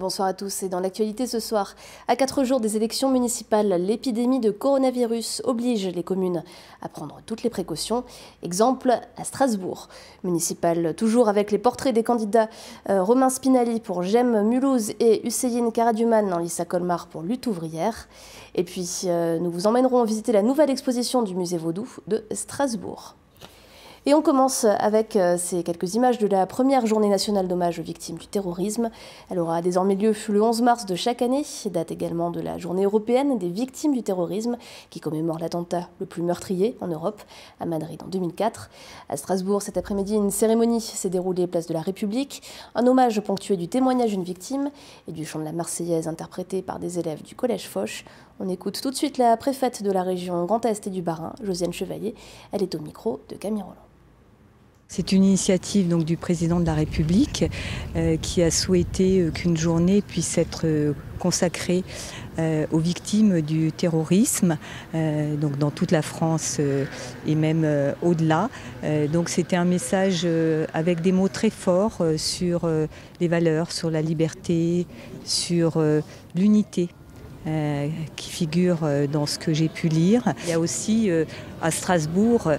Bonsoir à tous. Et dans l'actualité ce soir, à 4 jours des élections municipales, l'épidémie de coronavirus oblige les communes à prendre toutes les précautions. Exemple à Strasbourg. Municipal toujours avec les portraits des candidats Romain Spinali pour GEM Mulhouse et Hussein Karaduman dans Lissa Colmar pour Lutte ouvrière. Et puis nous vous emmènerons visiter la nouvelle exposition du musée Vaudou de Strasbourg. Et on commence avec ces quelques images de la première journée nationale d'hommage aux victimes du terrorisme. Elle aura désormais lieu le 11 mars de chaque année, date également de la journée européenne des victimes du terrorisme, qui commémore l'attentat le plus meurtrier en Europe, à Madrid en 2004. À Strasbourg, cet après-midi, une cérémonie s'est déroulée place de la République, un hommage ponctué du témoignage d'une victime et du chant de la Marseillaise interprété par des élèves du collège Foch. On écoute tout de suite la préfète de la région Grand Est et du Bas-Rhin, Josiane Chevalier. Elle est au micro de Camille Roland. C'est une initiative donc, du président de la République qui a souhaité qu'une journée puisse être consacrée aux victimes du terrorisme, donc dans toute la France et même au-delà. Donc c'était un message avec des mots très forts sur les valeurs, sur la liberté, sur l'unité. Qui figure dans ce que j'ai pu lire. Il y a aussi à Strasbourg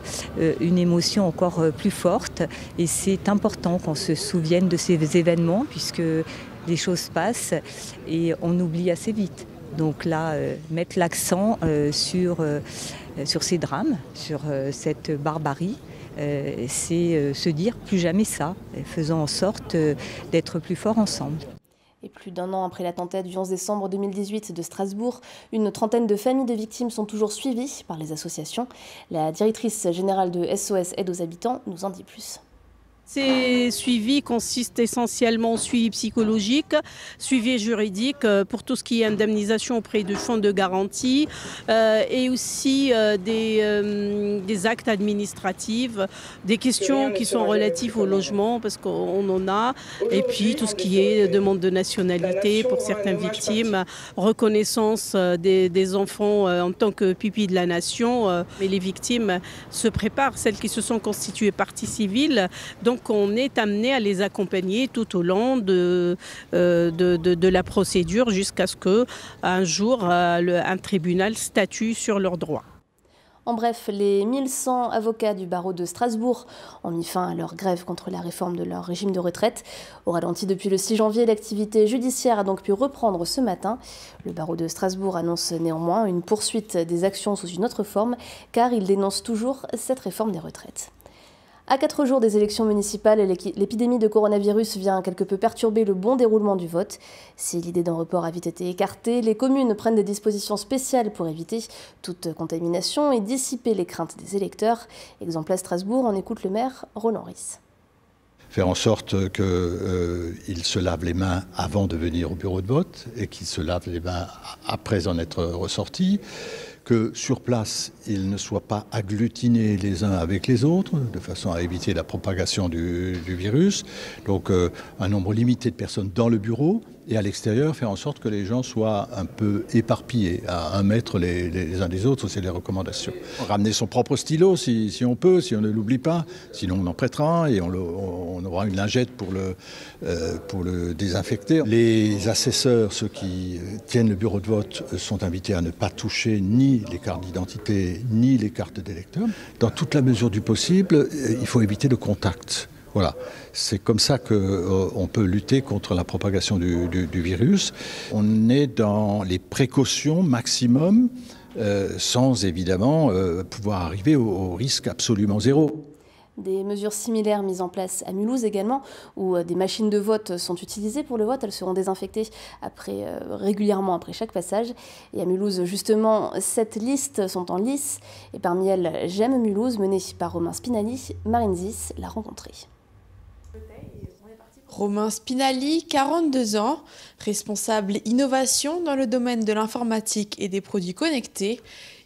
une émotion encore plus forte et c'est important qu'on se souvienne de ces événements puisque les choses passent et on oublie assez vite. Donc là, mettre l'accent sur ces drames, sur cette barbarie, c'est se dire plus jamais ça, faisant en sorte d'être plus forts ensemble. Et plus d'un an après l'attentat du 11 décembre 2018 de Strasbourg, une trentaine de familles de victimes sont toujours suivies par les associations. La directrice générale de SOS Aide aux habitants nous en dit plus. Ces suivis consistent essentiellement en suivi psychologique, suivi juridique pour tout ce qui est indemnisation auprès du fonds de garantie et aussi des actes administratifs, des questions qui sont relatives au logement parce qu'on en a, et puis tout ce qui est demande de nationalité pour certaines victimes, reconnaissance des enfants en tant que pupilles de la nation. Et les victimes se préparent, celles qui se sont constituées partie civile. Donc on est amené à les accompagner tout au long de la procédure jusqu'à ce qu'un jour un tribunal statue sur leurs droits. En bref, les 1100 avocats du barreau de Strasbourg ont mis fin à leur grève contre la réforme de leur régime de retraite. Au ralenti depuis le 6 janvier, l'activité judiciaire a donc pu reprendre ce matin. Le barreau de Strasbourg annonce néanmoins une poursuite des actions sous une autre forme, car il dénonce toujours cette réforme des retraites. À 4 jours des élections municipales, l'épidémie de coronavirus vient quelque peu perturber le bon déroulement du vote. Si l'idée d'un report a vite été écartée, les communes prennent des dispositions spéciales pour éviter toute contamination et dissiper les craintes des électeurs. Exemple à Strasbourg, on écoute le maire Roland Ries. Faire en sorte qu'ils se lavent les mains avant de venir au bureau de vote et qu'ils se lavent les mains après en être ressortis. Que sur place, ils ne soient pas agglutinés les uns avec les autres, de façon à éviter la propagation du virus. Donc un nombre limité de personnes dans le bureau et à l'extérieur, faire en sorte que les gens soient un peu éparpillés, à 1 mètre les uns des autres, c'est les recommandations. Ramener son propre stylo si on peut, si on ne l'oublie pas, sinon on en prêtera un et on aura une lingette pour le désinfecter. Les assesseurs, ceux qui tiennent le bureau de vote, sont invités à ne pas toucher ni les cartes d'identité, ni les cartes d'électeurs. Dans toute la mesure du possible, il faut éviter le contact. Voilà, c'est comme ça qu'on peut lutter contre la propagation du virus. On est dans les précautions maximum, sans évidemment pouvoir arriver au risque absolument zéro. Des mesures similaires mises en place à Mulhouse également, où des machines de vote sont utilisées pour le vote. Elles seront désinfectées régulièrement après chaque passage. Et à Mulhouse, justement, 7 listes sont en lice. Et parmi elles, GEM Mulhouse, menée par Romain Spinali. Marine Zis l'a rencontré. Romain Spinali, 42 ans, responsable innovation dans le domaine de l'informatique et des produits connectés.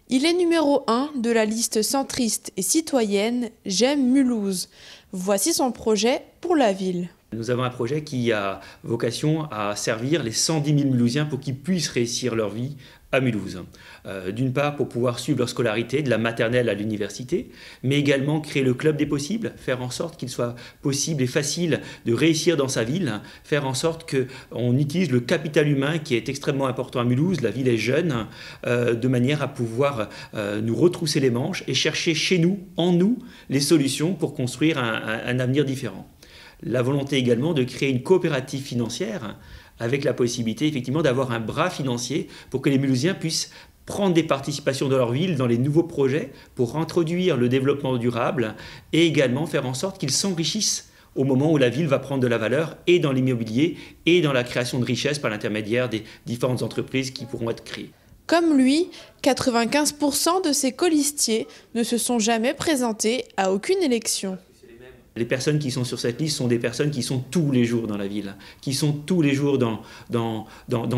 Il est numéro 1 de la liste centriste et citoyenne GEM Mulhouse. Voici son projet pour la ville. Nous avons un projet qui a vocation à servir les 110 000 Mulhousiens pour qu'ils puissent réussir leur vie à Mulhouse. D'une part pour pouvoir suivre leur scolarité de la maternelle à l'université, mais également créer le club des possibles, faire en sorte qu'il soit possible et facile de réussir dans sa ville, faire en sorte qu'on utilise le capital humain qui est extrêmement important à Mulhouse, la ville est jeune, de manière à pouvoir nous retrousser les manches et chercher chez nous, en nous, les solutions pour construire un avenir différent. La volonté également de créer une coopérative financière avec la possibilité effectivement d'avoir un bras financier pour que les Mulhousiens puissent prendre des participations dans leur ville, dans les nouveaux projets, pour introduire le développement durable et également faire en sorte qu'ils s'enrichissent au moment où la ville va prendre de la valeur et dans l'immobilier et dans la création de richesses par l'intermédiaire des différentes entreprises qui pourront être créées. Comme lui, 95% de ces colistiers ne se sont jamais présentés à aucune élection. Les personnes qui sont sur cette liste sont des personnes qui sont tous les jours dans la ville, qui sont tous les jours dans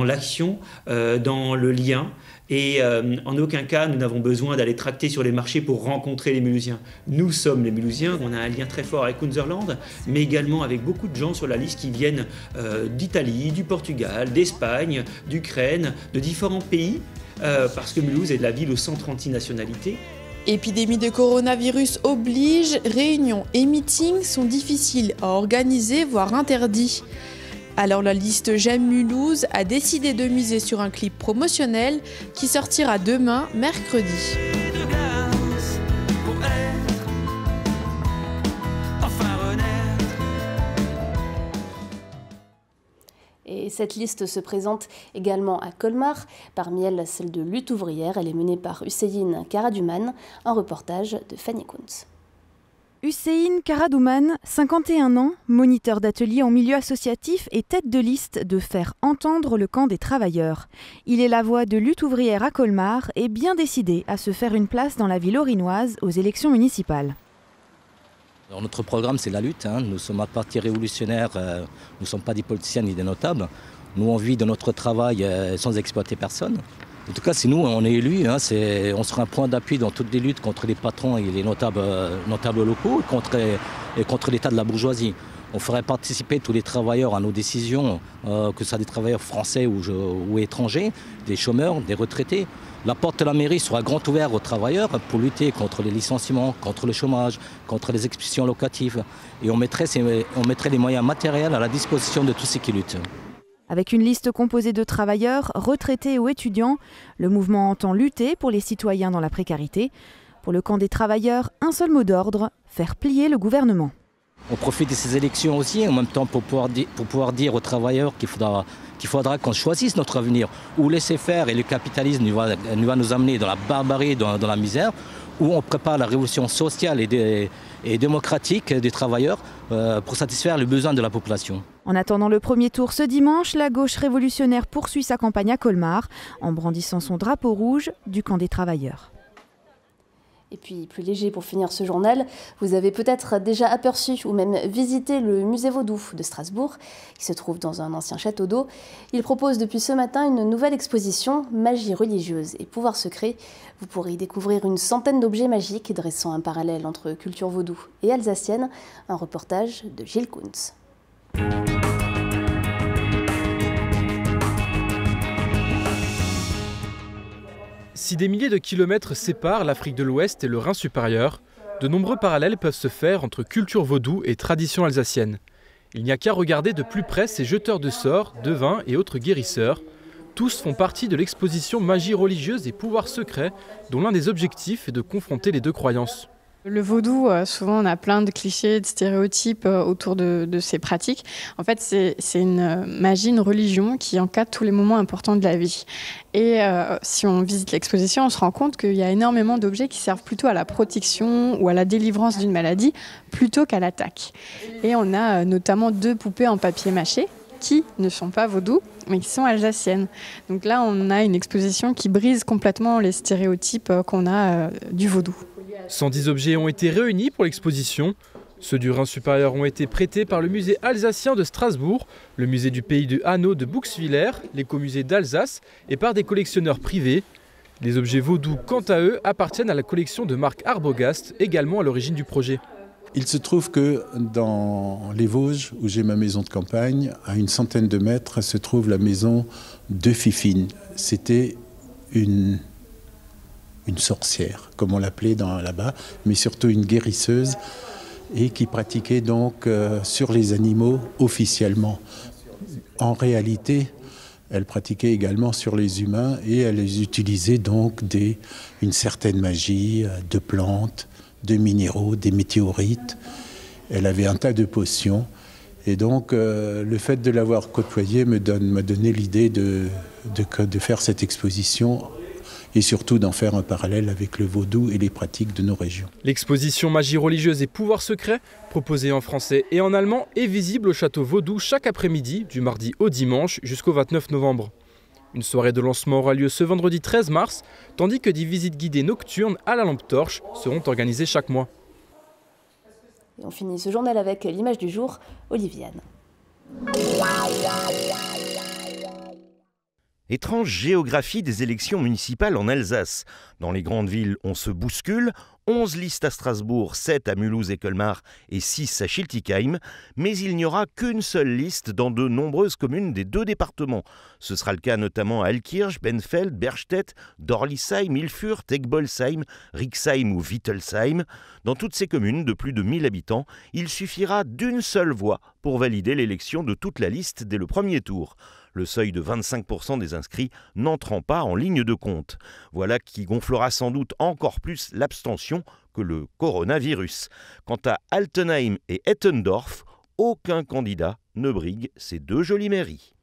l'action, dans le lien. Et en aucun cas, nous n'avons besoin d'aller tracter sur les marchés pour rencontrer les Mulhousiens. Nous sommes les Mulhousiens, on a un lien très fort avec Kunzerland, mais également avec beaucoup de gens sur la liste qui viennent d'Italie, du Portugal, d'Espagne, d'Ukraine, de différents pays, parce que Mulhouse est la ville aux 136 nationalités. Épidémie de coronavirus oblige, réunions et meetings sont difficiles à organiser, voire interdits. Alors la liste J'aime Mulhouse a décidé de miser sur un clip promotionnel qui sortira demain, mercredi. Et cette liste se présente également à Colmar, parmi elles celle de Lutte ouvrière. Elle est menée par Hüseyin Karaduman, un reportage de Fanny Kuntz. Hüseyin Karaduman, 51 ans, moniteur d'atelier en milieu associatif et tête de liste de Faire entendre le camp des travailleurs. Il est la voix de Lutte ouvrière à Colmar et bien décidé à se faire une place dans la ville orinoise aux élections municipales. Alors notre programme, c'est la lutte. Nous sommes un parti révolutionnaire, nous ne sommes pas des politiciens ni des notables. Nous, on vit de notre travail sans exploiter personne. En tout cas, si nous, on est élus, on sera un point d'appui dans toutes les luttes contre les patrons et les notables locaux et contre l'état de la bourgeoisie. On ferait participer tous les travailleurs à nos décisions, que ce soit des travailleurs français ou étrangers, des chômeurs, des retraités. La porte de la mairie sera grand ouverte aux travailleurs pour lutter contre les licenciements, contre le chômage, contre les expulsions locatives. Et on mettrait les moyens matériels à la disposition de tous ceux qui luttent. Avec une liste composée de travailleurs, retraités ou étudiants, le mouvement entend lutter pour les citoyens dans la précarité. Pour le camp des travailleurs, un seul mot d'ordre, faire plier le gouvernement. On profite de ces élections aussi, en même temps pour pouvoir dire aux travailleurs qu'il faudra qu'on choisisse notre avenir, ou laisser faire et le capitalisme va nous amener dans la barbarie, dans la misère, ou on prépare la révolution sociale et démocratique des travailleurs pour satisfaire les besoins de la population. En attendant le premier tour ce dimanche, la gauche révolutionnaire poursuit sa campagne à Colmar en brandissant son drapeau rouge du camp des travailleurs. Et puis, plus léger pour finir ce journal, vous avez peut-être déjà aperçu ou même visité le musée Vaudou de Strasbourg, qui se trouve dans un ancien château d'eau. Il propose depuis ce matin une nouvelle exposition, Magie religieuse et pouvoir secret. Vous pourrez y découvrir une centaine d'objets magiques dressant un parallèle entre culture vaudou et alsacienne. Un reportage de Gilles Kuntz. Si des milliers de kilomètres séparent l'Afrique de l'Ouest et le Rhin supérieur, de nombreux parallèles peuvent se faire entre culture vaudou et tradition alsacienne. Il n'y a qu'à regarder de plus près ces jeteurs de sorts, devins et autres guérisseurs. Tous font partie de l'exposition Magie religieuse et pouvoir secret, dont l'un des objectifs est de confronter les deux croyances. Le vaudou, souvent on a plein de clichés, de stéréotypes autour de ces pratiques. En fait, c'est une magie, une religion qui encadre tous les moments importants de la vie. Et si on visite l'exposition, on se rend compte qu'il y a énormément d'objets qui servent plutôt à la protection ou à la délivrance d'une maladie plutôt qu'à l'attaque. Et on a notamment 2 poupées en papier mâché qui ne sont pas vaudou, mais qui sont alsaciennes. Donc là, on a une exposition qui brise complètement les stéréotypes qu'on a du vaudou. 110 objets ont été réunis pour l'exposition. Ceux du Rhin supérieur ont été prêtés par le musée alsacien de Strasbourg, le musée du pays de Hanau de Bouxwiller, l'écomusée d'Alsace et par des collectionneurs privés. Les objets vaudous, quant à eux, appartiennent à la collection de Marc Arbogast, également à l'origine du projet. Il se trouve que dans les Vosges, où j'ai ma maison de campagne, à une centaine de mètres, se trouve la maison de Fifine. C'était une sorcière, comme on l'appelait là-bas, mais surtout une guérisseuse, et qui pratiquait donc sur les animaux officiellement. En réalité, elle pratiquait également sur les humains et elle utilisait donc une certaine magie de plantes, de minéraux, des météorites. Elle avait un tas de potions. Et donc, le fait de l'avoir côtoyée m'a donné l'idée de faire cette exposition et surtout d'en faire un parallèle avec le vaudou et les pratiques de nos régions. L'exposition Magie religieuse et pouvoir secret, proposée en français et en allemand, est visible au château Vaudou chaque après-midi, du mardi au dimanche jusqu'au 29 novembre. Une soirée de lancement aura lieu ce vendredi 13 mars, tandis que des visites guidées nocturnes à la lampe torche seront organisées chaque mois. Et on finit ce journal avec l'image du jour, Oliviane. Étrange géographie des élections municipales en Alsace. Dans les grandes villes, on se bouscule. 11 listes à Strasbourg, 7 à Mulhouse et Colmar et 6 à Schiltigheim. Mais il n'y aura qu'une seule liste dans de nombreuses communes des 2 départements. Ce sera le cas notamment à Altkirch, Benfeld, Bergstedt, Dorlisheim, Ilfurt, Egbolsheim, Rixheim ou Wittelsheim. Dans toutes ces communes de plus de 1000 habitants, il suffira d'une seule voix pour valider l'élection de toute la liste dès le premier tour. Le seuil de 25% des inscrits n'entrant pas en ligne de compte. Voilà qui gonflera sans doute encore plus l'abstention que le coronavirus. Quant à Altenheim et Ettendorf, aucun candidat ne brigue ces 2 jolies mairies.